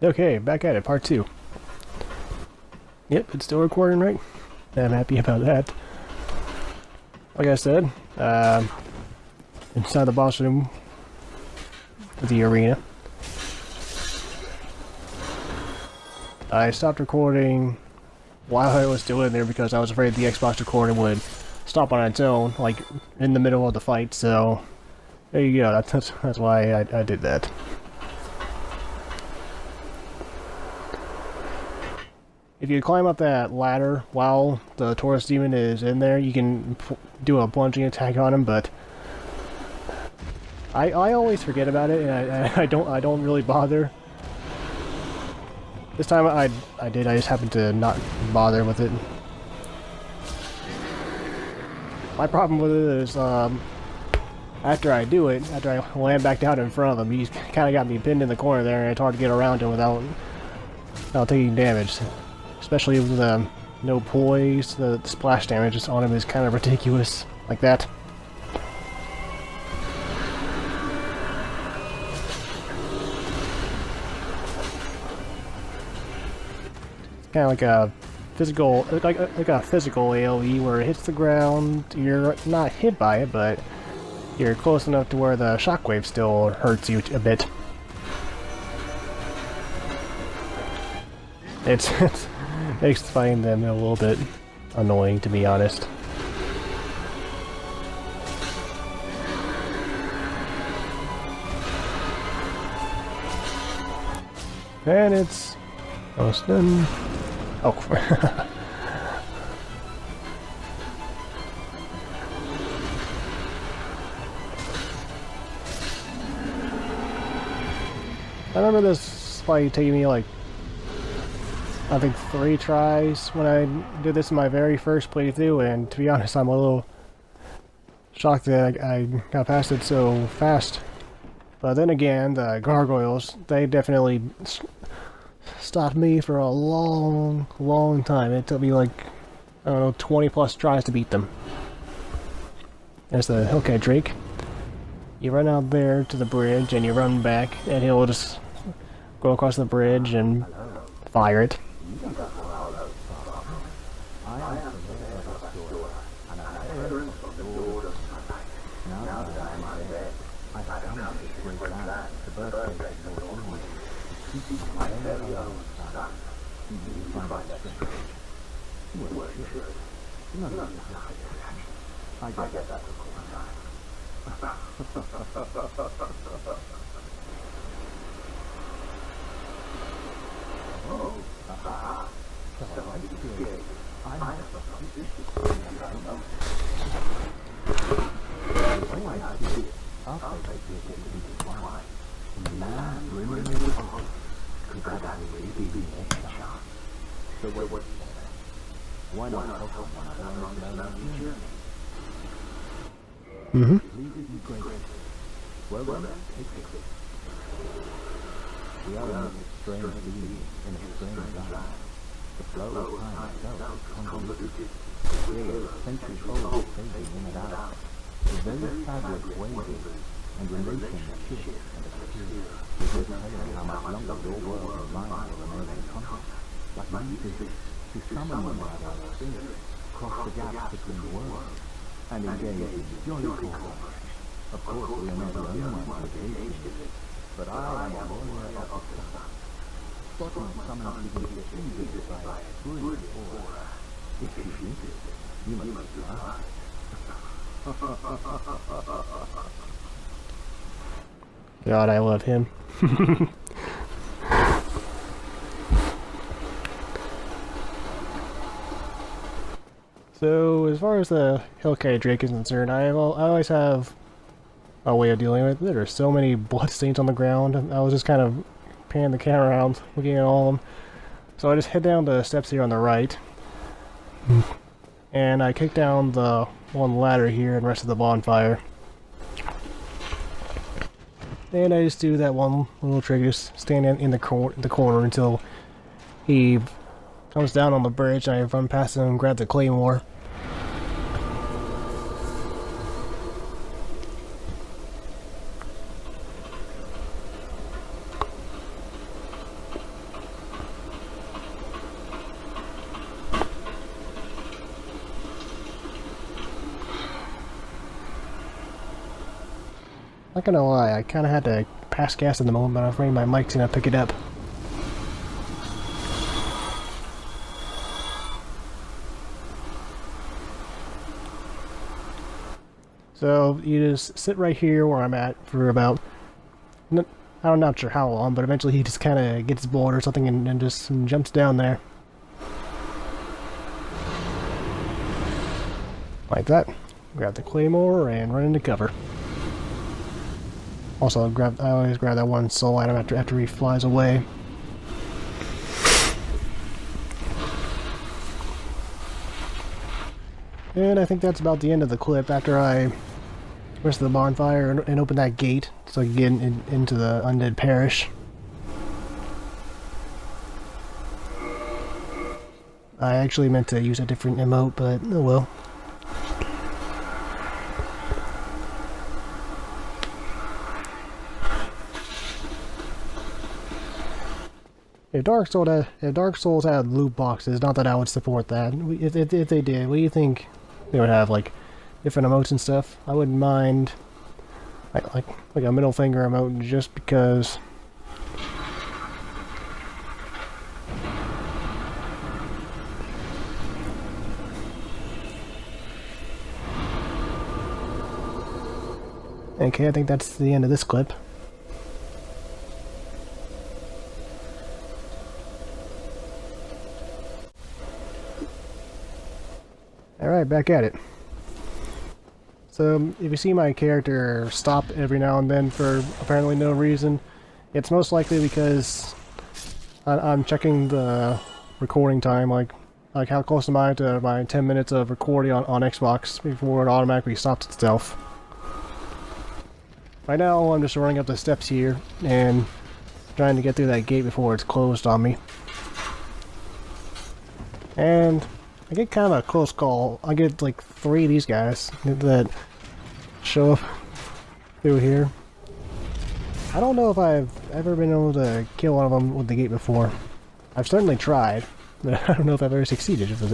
Okay, back at it, part 2. Yep, it's still recording, right? I'm happy about that. Like I said, inside the boss room of the arena. I stopped recording while I was still in there because I was afraid the Xbox recording would stop on its own, like in the middle of the fight, so there you go, that's why I did that. If you climb up that ladder while the Taurus demon is in there, you can do a plunging attack on him, but I always forget about it, and I don't really bother. This time I did. I just happened to not bother with it. My problem with it is after I do it, after I land back down in front of him, he's kind of got me pinned in the corner there, and it's hard to get around him without taking damage. Especially with no poise, the splash damage on him is kind of ridiculous, like that. It's kind of like a physical, like a physical AOE where it hits the ground. You're not hit by it, but you're close enough to where the shockwave still hurts you a bit. It makes fighting them a little bit annoying, to be honest. And it's almost done. Oh. I remember this fight taking me like I think 3 tries when I did this in my very first playthrough, and to be honest, I'm a little shocked that I got past it so fast. But then again, the gargoyles, they definitely stopped me for a long time. It took me like, I don't know, 20 plus tries to beat them. There's the Hellcat Drake. You run out there to the bridge and you run back, and he'll just go across the bridge and fire it. Mm-hmm. We are in a strange being, in a strange time. The flow of time itself is convoluted. Here, centuries old, fading in and out. The very fabric waves, and relations shift and appear. There's no telling how much longer your world and mine will remain in contact. Like music, to summon one another, spirit, cross the gaps between worlds, and engage in jolly cooperation. Of course, we are not the only ones engaged in this, but I am a warrior of the sun. Spotting someone begins to easily by a brilliant aura. If you need it, you must try. God, I love him. So, as far as the Hellcat Drake is concerned, I always have a way of dealing with it. There are so many bloodstains on the ground, and I was just kind of panning the camera around, looking at all of them. So I just head down the steps here on the right, and I kick down the one ladder here and rest of the bonfire. And I just do that one little trick, just stand in the corner until he comes down on the bridge, and I run past him and grab the claymore. not gonna lie, I kind of had to pass gas in the moment, but I'm afraid my mic's gonna pick it up. So you just sit right here where I'm at for about, I'm not sure how long, but eventually he just kind of gets bored or something and just jumps down there. Like that. Grab the claymore and run into cover. Also, I always grab that one soul item after he flies away. And I think that's about the end of the clip after I rest of the bonfire and open that gate so I can get into the undead parish. I actually meant to use a different emote, but oh well. If Dark Souls had loot boxes, not that I would support that. If they did, what do you think they would have? Like different emotes and stuff? I wouldn't mind like a middle finger emote just because. Okay, I think that's the end of this clip. Alright, back at it. So, if you see my character stop every now and then for apparently no reason, it's most likely because I'm checking the recording time, like how close am I to my 10 minutes of recording on Xbox before it automatically stops itself. Right now, I'm just running up the steps here and trying to get through that gate before it's closed on me. And I get kind of a close call. I get like 3 of these guys that show up through here. I don't know if I've ever been able to kill one of them with the gate before. I've certainly tried, but I don't know if I've ever succeeded with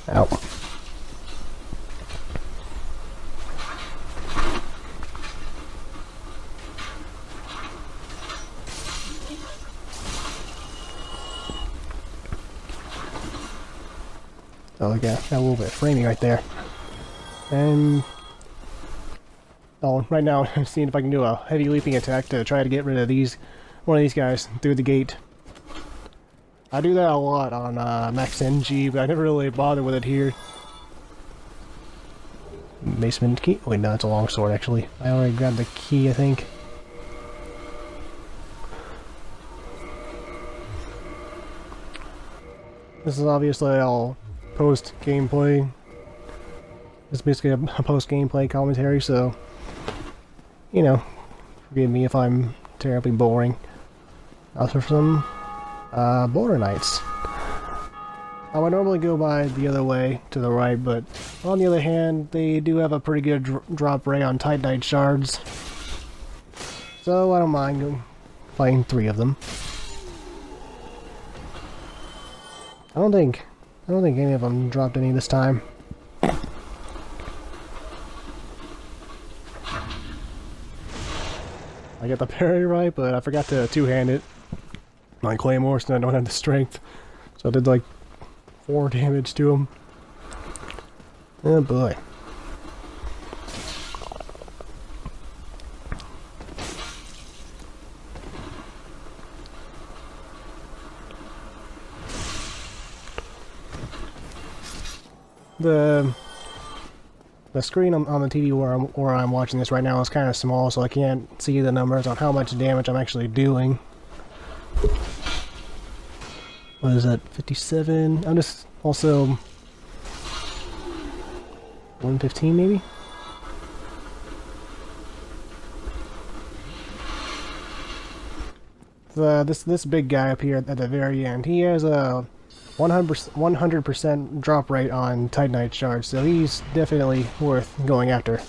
it. Ow. Oh, I got a little bit of framing right there. And oh, right now I'm seeing if I can do a heavy leaping attack to try to get rid of one of these guys through the gate. I do that a lot on Max NG, but I never really bothered with it here. Basement key? Wait, no, that's a long sword actually. I already grabbed the key, I think. This is obviously all post gameplay. It's basically a post gameplay commentary, so you know, forgive me if I'm terribly boring. As for some Border Knights, I would normally go by the other way to the right, but on the other hand, they do have a pretty good drop rate on Titanite shards, so I don't mind fighting 3 of them. I don't think any of them dropped any this time. I got the parry right, but I forgot to two-hand it on Claymore, so I don't have the strength. So I did like 4 damage to him. Oh boy. The screen on the TV where I'm watching this right now is kind of small, so I can't see the numbers on how much damage I'm actually doing. What is that? 57? I'm just also 115 maybe? This big guy up here at the very end, he has a 100% drop rate on Titanite shards, so he's definitely worth going after.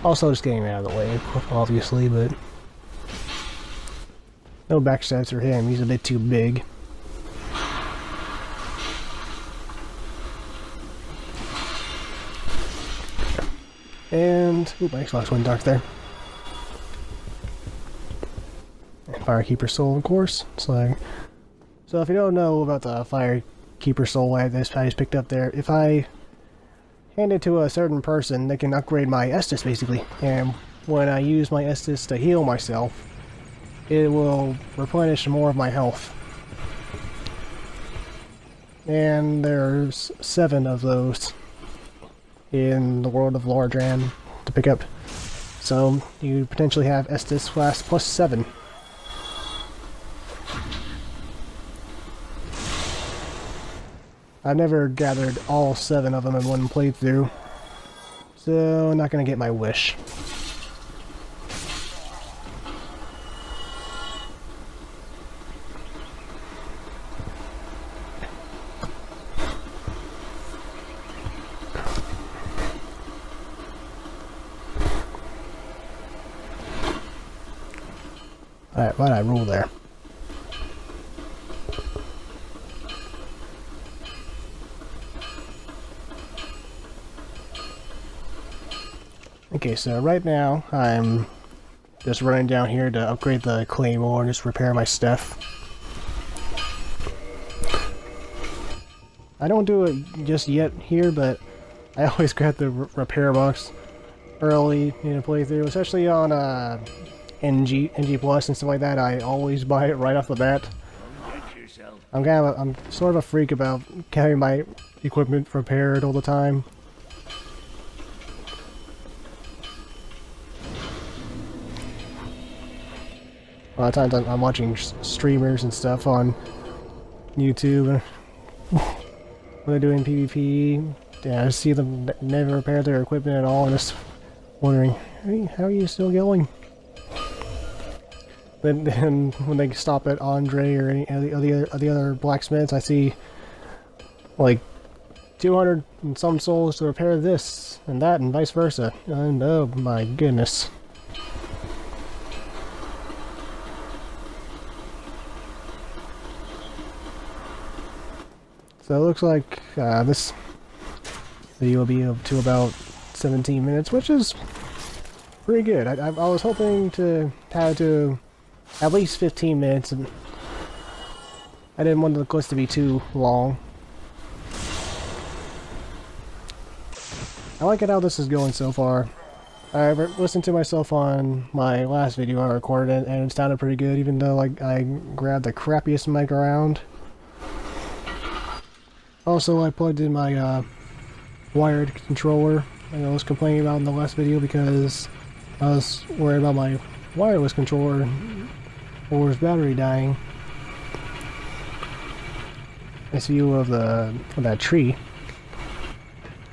Also just getting him out of the way, obviously, but no backstabs for him, he's a bit too big. And ooh, my Xbox went dark there. Firekeeper Soul, of course. So if you don't know about the Firekeeper Soul I just picked up there, if I hand it to a certain person, they can upgrade my Estus basically. And when I use my Estus to heal myself, it will replenish more of my health. And there's 7 of those in the world of Lordran to pick up. So you potentially have Estus class plus 7. I've never gathered all 7 of them in one playthrough, so I'm not gonna get my wish. Alright, why'd I rule there? Okay, so right now I'm just running down here to upgrade the Claymore and just repair my stuff. I don't do it just yet here, but I always grab the repair box early in a playthrough, especially on NG Plus and stuff like that. I always buy it right off the bat. I'm sort of a freak about having my equipment repaired all the time. A lot of times I'm watching streamers and stuff on YouTube when they're doing PvP. Yeah, I see them never repair their equipment at all, and just wondering, hey, how are you still going? Then when they stop at Andre or any of the other blacksmiths, I see like 200 and some souls to repair this and that, and vice versa. And oh my goodness. So it looks like this video will be up to about 17 minutes, which is pretty good. I was hoping to have to at least 15 minutes, and I didn't want the clips to be too long. I like it how this is going so far. I listened to myself on my last video I recorded, and it sounded pretty good, even though I grabbed the crappiest mic around. Also, I plugged in my wired controller, like I was complaining about in the last video, because I was worried about my wireless controller or his battery dying. This view of that tree.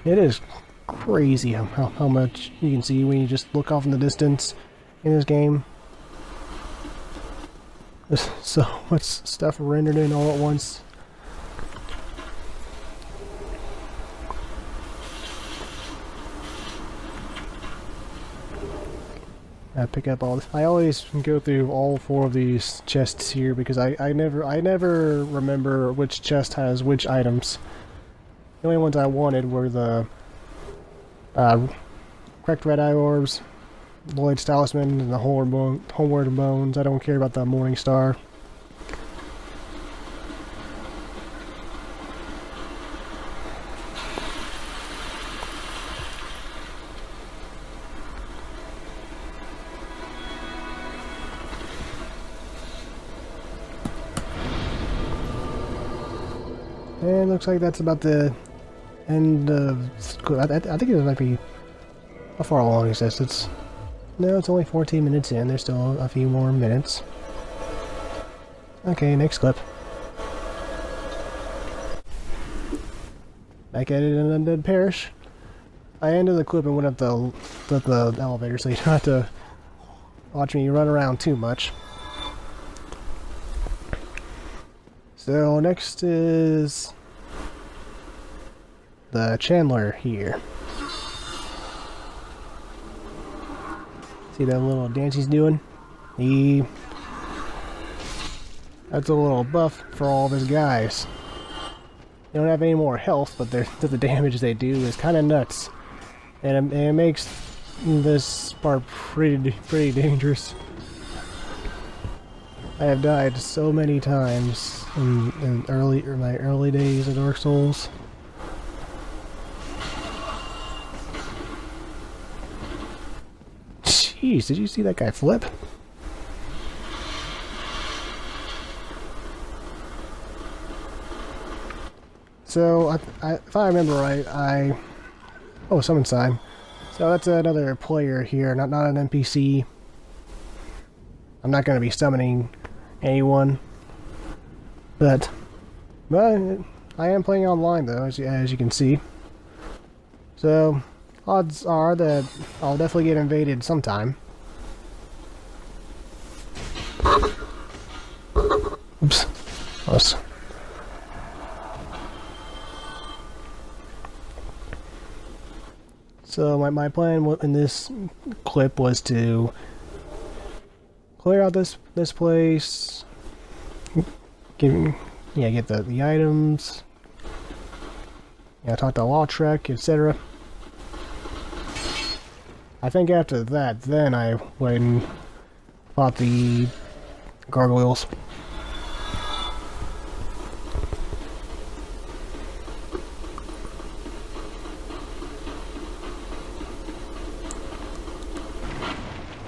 It is crazy how much you can see when you just look off in the distance in this game. There's so much stuff rendered in all at once. I pick up all this. I always go through all 4 of these chests here because I never remember which chest has which items. The only ones I wanted were the Cracked Red Eye Orbs, Lloyd's Talisman, and the Homeward Bones. I don't care about the Morning Star. And looks like that's about the end of school. I think it might be... How far along is this? No, it's only 14 minutes in. There's still a few more minutes. Okay, next clip. Back at it in Undead Parish. I ended the clip and went up the elevator, so you don't have to watch me run around too much. So next is the Chandler here. See that little dance he's doing? That's a little buff for all of his guys. They don't have any more health, but the damage they do is kind of nuts. And it makes this part pretty dangerous. I have died so many times in my early days of Dark Souls. Jeez, did you see that guy flip? So, if I remember right, oh, someone signed. So that's another player here, not an NPC. I'm not going to be summoning anyone, but I am playing online though, as you can see. So odds are that I'll definitely get invaded sometime. Oops. Close. So my plan in this clip was to clear out this place, get the items, talk to Lautrec, etc. I think after that, then I went and fought the gargoyles.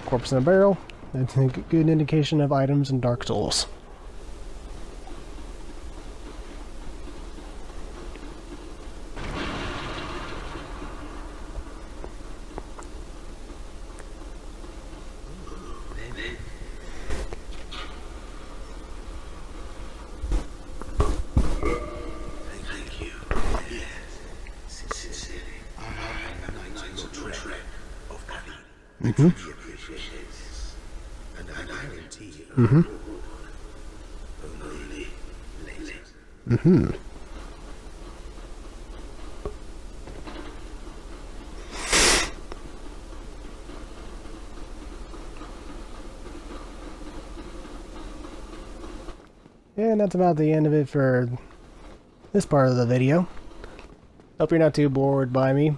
Corpse in a barrel. That's a good indication of items in Dark Souls. Mm-hmm. Mm-hmm. Mm-hmm. And that's about the end of it for this part of the video. Hope you're not too bored by me.